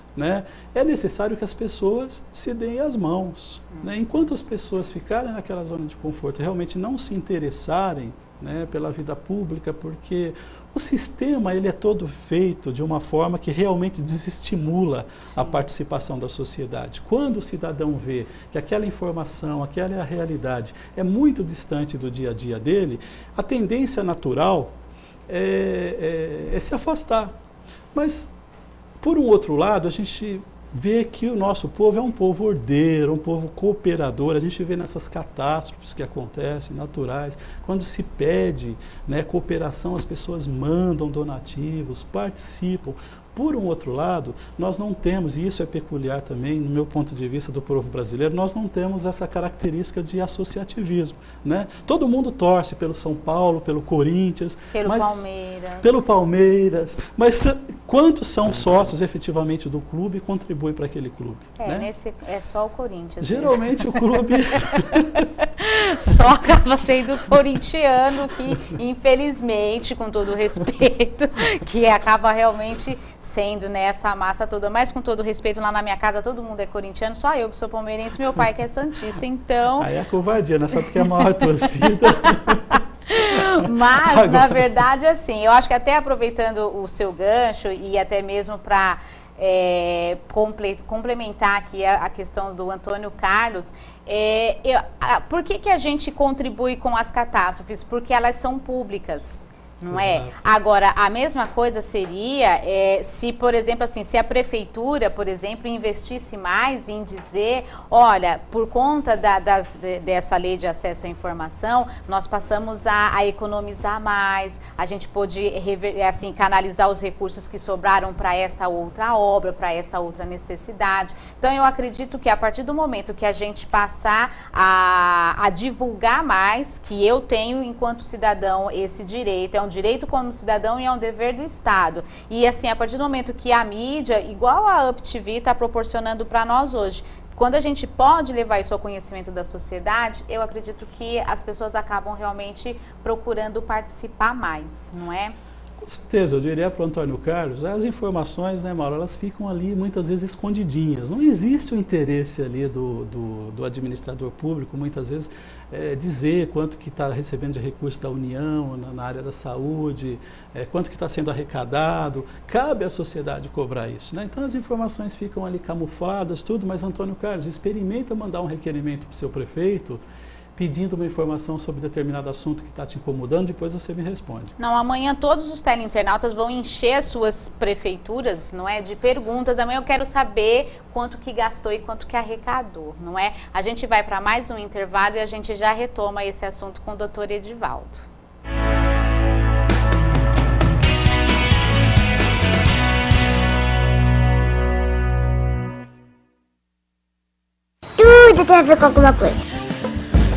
É necessário que as pessoas se deem as mãos. Enquanto as pessoas ficarem naquela zona de conforto, realmente não se interessarem pela vida pública, porque o sistema ele é todo feito de uma forma que realmente desestimula a participação da sociedade. Quando o cidadão vê que aquela informação, aquela é a realidade, é muito distante do dia a dia dele, a tendência natural é se afastar. Mas por um outro lado, a gente vê que o nosso povo é um povo ordeiro, um povo cooperador. A gente vê nessas catástrofes que acontecem, naturais, quando se pede cooperação, as pessoas mandam donativos, participam. Por um outro lado, nós não temos, e isso é peculiar também, no meu ponto de vista do povo brasileiro, nós não temos essa característica de associativismo. Todo mundo torce pelo São Paulo, pelo Corinthians, pelo Palmeiras, mas quantos são sócios efetivamente do clube e contribuem para aquele clube? É só o Corinthians. Geralmente o clube... Só acaba sendo corintiano que, infelizmente, com todo respeito, que acaba realmente sendo essa massa toda, mas com todo respeito, lá na minha casa todo mundo é corintiano, só eu que sou palmeirense, meu pai que é santista, então... Aí é covardia, não é só porque é a maior torcida... Mas, na verdade, assim, eu acho que até aproveitando o seu gancho e até mesmo para complementar aqui a questão do Antônio Carlos, por que a gente contribui com as catástrofes? Porque elas são públicas. Não é? Agora, a mesma coisa seria se, por exemplo, assim, se a prefeitura, por exemplo, investisse mais em dizer, olha, por conta dessa lei de acesso à informação, nós passamos a economizar mais, a gente pôde assim, canalizar os recursos que sobraram para esta outra obra, para esta outra necessidade. Então, eu acredito que a partir do momento que a gente passar a divulgar mais, que eu tenho, enquanto cidadão, esse direito, é um direito como cidadão e é um dever do Estado. E assim, a partir do momento que a mídia, igual a UpTV, está proporcionando para nós hoje, quando a gente pode levar isso ao conhecimento da sociedade, eu acredito que as pessoas acabam realmente procurando participar mais, não é? Com certeza, eu diria para o Antônio Carlos, as informações, né, Mauro, elas ficam ali muitas vezes escondidinhas. Não existe o interesse ali do administrador público, muitas vezes, dizer quanto que está recebendo de recurso da União na área da saúde, quanto que está sendo arrecadado. Cabe à sociedade cobrar isso, né? Então as informações ficam ali camufladas, tudo, mas Antônio Carlos, experimenta mandar um requerimento para o seu prefeito, pedindo uma informação sobre determinado assunto que está te incomodando, depois você me responde. Não, amanhã todos os teleinternautas vão encher as suas prefeituras, não é, de perguntas. Amanhã eu quero saber quanto que gastou e quanto que arrecadou, não é? A gente vai para mais um intervalo e a gente já retoma esse assunto com o doutor Edivaldo. Tudo tem a ver com alguma coisa.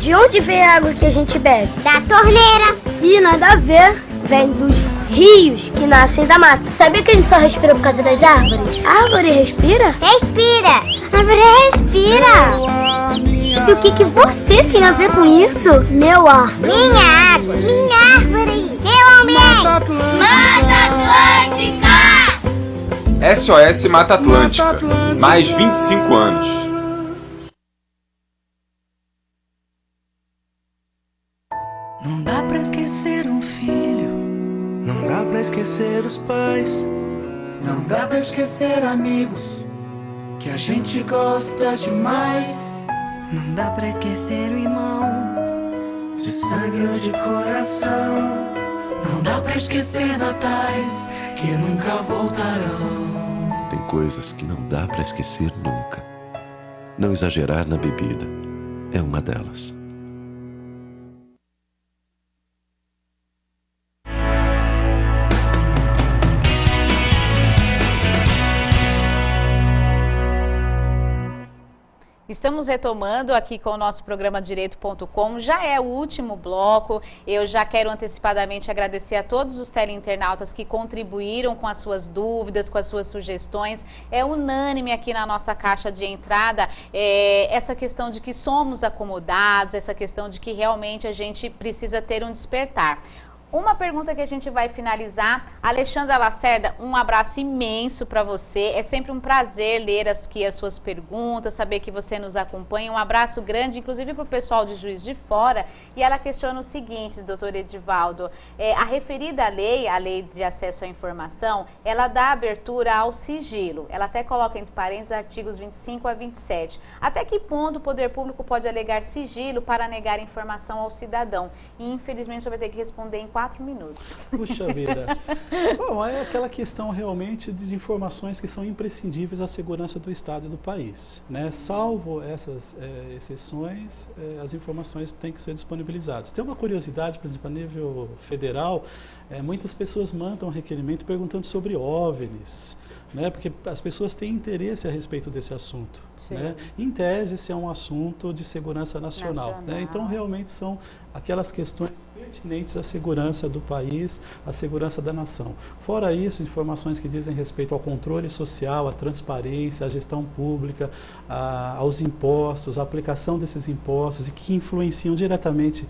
De onde vem a água que a gente bebe? Da torneira. Ih, nada a ver. Vem dos rios que nascem da mata. Sabia que a gente só respira por causa das árvores? A árvore respira? Respira. A árvore respira. E o que você tem a ver com isso? Meu ar. Minha água. Minha árvore. Meu ambiente. Mata Atlântica. SOS Mata Atlântica. Mais 25 anos. Não dá pra esquecer um filho, não dá pra esquecer os pais, não dá pra esquecer amigos que a gente gosta demais. Não dá pra esquecer o irmão, de sangue ou de coração. Não dá pra esquecer natais que nunca voltarão. Tem coisas que não dá pra esquecer nunca. Não exagerar na bebida é uma delas. Estamos retomando aqui com o nosso programa Direito.com, já é o último bloco. Eu já quero antecipadamente agradecer a todos os teleinternautas que contribuíram com as suas dúvidas, com as suas sugestões. É unânime aqui na nossa caixa de entrada essa questão de que somos acomodados, essa questão de que realmente a gente precisa ter um despertar. Uma pergunta que a gente vai finalizar. Alexandra Lacerda, um abraço imenso para você. É sempre um prazer ler aqui as suas perguntas, saber que você nos acompanha. Um abraço grande, inclusive para o pessoal de Juiz de Fora. E ela questiona o seguinte, doutor Edivaldo. A referida lei, a Lei de Acesso à Informação, ela dá abertura ao sigilo. Ela até coloca entre parênteses artigos 25 a 27. Até que ponto o poder público pode alegar sigilo para negar informação ao cidadão? E infelizmente você vai ter que responder em 4 minutos. Puxa vida. Bom, é aquela questão realmente de informações que são imprescindíveis à segurança do Estado e do país, né? Salvo essas exceções, as informações têm que ser disponibilizadas. Tem uma curiosidade, por exemplo, a nível federal, muitas pessoas mandam um requerimento perguntando sobre OVNIs, né? Porque as pessoas têm interesse a respeito desse assunto, né? Em tese, esse é um assunto de segurança nacional. Né? Então, realmente são aquelas questões pertinentes à segurança do país, à segurança da nação. Fora isso, informações que dizem respeito ao controle social, à transparência, à gestão pública, aos impostos, à aplicação desses impostos e que influenciam diretamente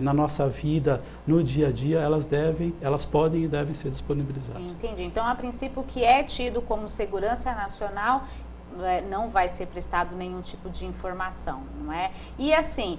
na nossa vida, no dia a dia, elas podem e devem ser disponibilizadas. Entendi. Então, a princípio, o que é tido como segurança nacional não vai ser prestado nenhum tipo de informação, não é? E assim,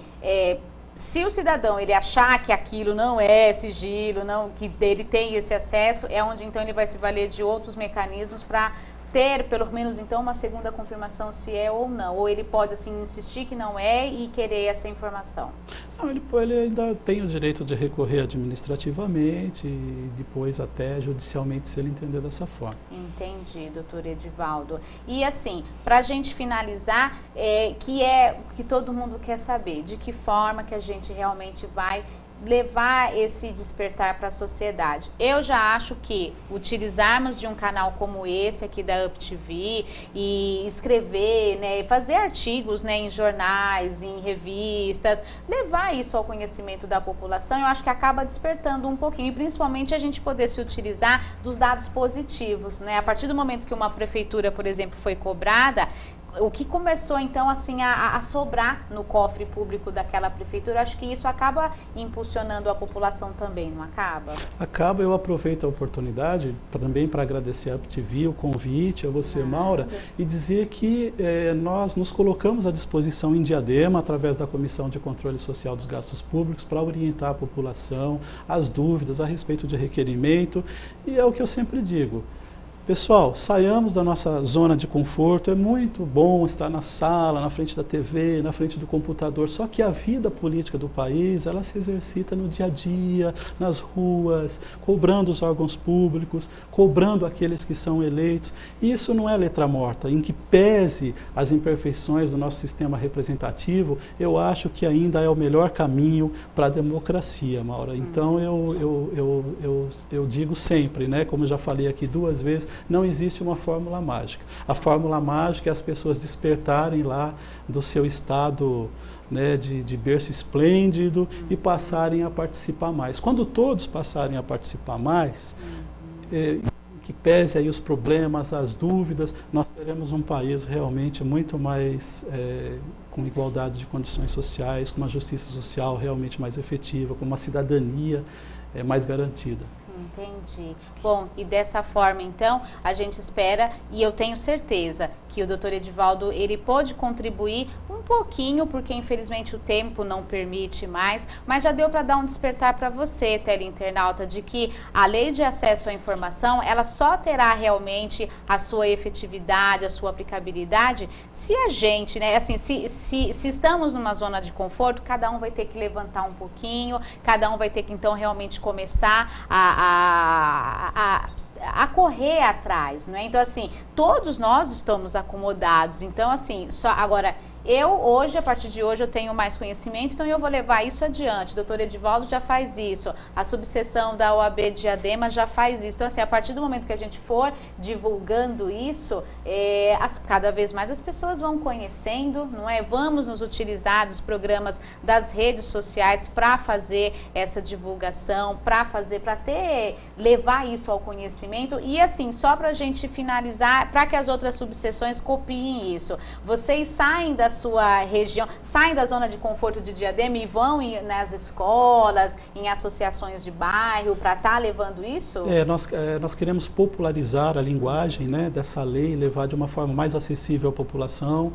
se o cidadão ele achar que aquilo não é sigilo, que ele tem esse acesso, é onde então ele vai se valer de outros mecanismos para ter pelo menos então uma segunda confirmação se é ou não, ou ele pode assim insistir que não é e querer essa informação. Não, ele ainda tem o direito de recorrer administrativamente e depois até judicialmente se ele entender dessa forma. Entendi, doutor Edivaldo. E assim, para a gente finalizar, que todo mundo quer saber, de que forma que a gente realmente vai levar esse despertar para a sociedade. Eu já acho que utilizarmos de um canal como esse aqui da UpTV e escrever, né, fazer artigos, né, em jornais, em revistas, levar isso ao conhecimento da população, eu acho que acaba despertando um pouquinho, e principalmente a gente poder se utilizar dos dados positivos, né? A partir do momento que uma prefeitura, por exemplo, foi cobrada, o que começou então assim a sobrar no cofre público daquela prefeitura, acho que isso acaba impulsionando a população também, não acaba? Acaba. Eu aproveito a oportunidade também para agradecer a UpTV, o convite, a você, Maura, e dizer que nós nos colocamos à disposição em Diadema, através da Comissão de Controle Social dos Gastos Públicos, para orientar a população, as dúvidas a respeito de requerimento, e é o que eu sempre digo. Pessoal, saiamos da nossa zona de conforto. É muito bom estar na sala, na frente da TV, na frente do computador, só que a vida política do país, ela se exercita no dia a dia, nas ruas, cobrando os órgãos públicos, cobrando aqueles que são eleitos. E isso não é letra morta. Em que pese as imperfeições do nosso sistema representativo, eu acho que ainda é o melhor caminho para a democracia, Maura. Então, eu digo sempre, né, como eu já falei aqui 2 vezes, não existe uma fórmula mágica. A fórmula mágica é as pessoas despertarem lá do seu estado, né, de berço esplêndido e passarem a participar mais. Quando todos passarem a participar mais, que pese aí os problemas, as dúvidas, nós teremos um país realmente muito mais com igualdade de condições sociais, com uma justiça social realmente mais efetiva, com uma cidadania mais garantida. Entendi. Bom, e dessa forma, então, a gente espera, e eu tenho certeza que o Dr. Edivaldo, ele pode contribuir um pouquinho, porque infelizmente o tempo não permite mais, mas já deu para dar um despertar para você, teleinternauta, de que a lei de acesso à informação, ela só terá realmente a sua efetividade, a sua aplicabilidade, se a gente, né, assim, se estamos numa zona de conforto, cada um vai ter que levantar um pouquinho, cada um vai ter que, então, realmente começar a correr atrás, né? Então, assim, todos nós estamos acomodados. Então, assim, agora, hoje, a partir de hoje, eu tenho mais conhecimento, então eu vou levar isso adiante. O doutor Edivaldo já faz isso, a subseção da OAB Diadema já faz isso. Então, assim, a partir do momento que a gente for divulgando isso, cada vez mais as pessoas vão conhecendo, não é? Vamos nos utilizar dos programas das redes sociais para fazer essa divulgação, para levar isso ao conhecimento. E, assim, só para a gente finalizar, para que as outras subseções copiem isso. Vocês saem da sua região, saem da zona de conforto de Diadema e vão nas escolas, em associações de bairro, para estar levando isso? Nós queremos popularizar a linguagem, né, dessa lei, levar de uma forma mais acessível à população,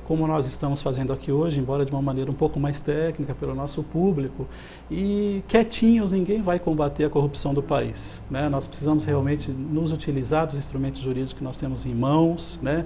como nós estamos fazendo aqui hoje, embora de uma maneira um pouco mais técnica pelo nosso público, e quietinhos ninguém vai combater a corrupção do país, né? Nós precisamos realmente nos utilizar dos instrumentos jurídicos que nós temos em mãos, né?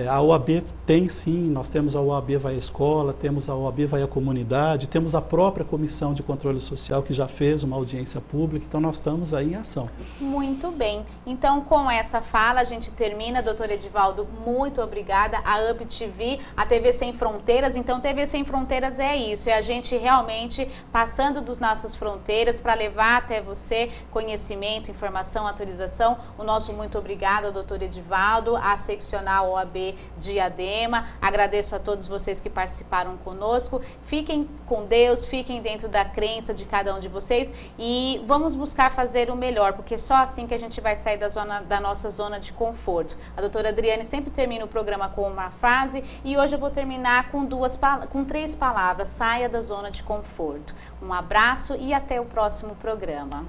A OAB tem sim, nós temos a OAB vai à escola, temos a OAB vai à comunidade, temos a própria Comissão de Controle Social que já fez uma audiência pública, então nós estamos aí em ação. Muito bem, então com essa fala a gente termina. Doutor Edivaldo, muito obrigada. A UpTV, a TV Sem Fronteiras, então TV Sem Fronteiras é isso, é a gente realmente passando das nossas fronteiras para levar até você conhecimento, informação, atualização. O nosso muito obrigado ao doutor Edivaldo, à seccional OAB Diadema. Agradeço a todos vocês que participaram conosco. Fiquem com Deus, fiquem dentro da crença de cada um de vocês e vamos buscar fazer o melhor, porque só assim que a gente vai sair da nossa zona de conforto. A doutora Adriane sempre termina o programa com uma frase e hoje eu vou terminar com 3 palavras: saia da zona de conforto. Um abraço e até o próximo programa.